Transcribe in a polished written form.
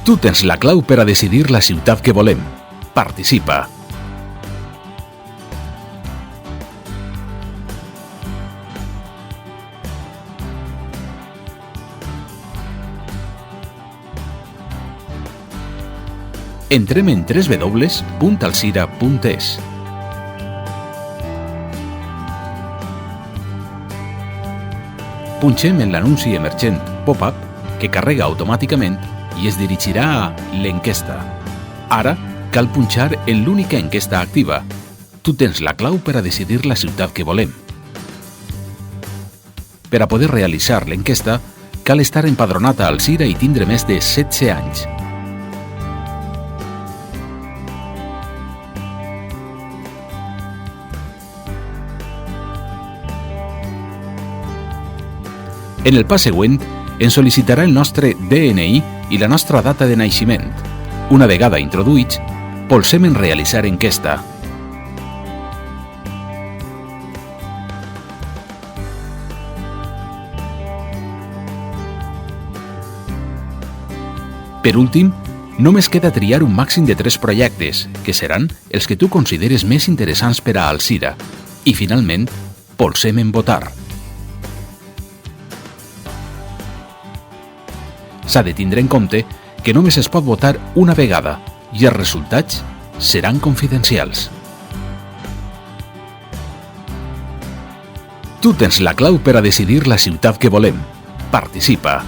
Tu tens la clau per a decidir la ciutat que volem. Participa! Entrem en www.alcira.es. Punxem en l'anunci emergent pop-up que carrega automàticament i es dirigirà a l'enquesta. Ara cal punxar en l'única enquesta activa. Tu tens la clau per a decidir la ciutat que volem. Per a poder realitzar l'enquesta, cal estar empadronat a Alcira i tindre més de 16 anys. En el pas següent, ens sol·licitarà el nostre DNI i la nostra data de naixement. Una vegada introduïts, polsem en realitzar enquesta. Per últim, només queda triar un màxim de 3 projectes, que seran els que tu consideres més interessants per a Alcira. I finalment, polsem en votar. S'ha de tindre en compte que només es pot votar una vegada i els resultats seran confidencials. Tu tens la clau per a decidir la ciutat que volem. Participa!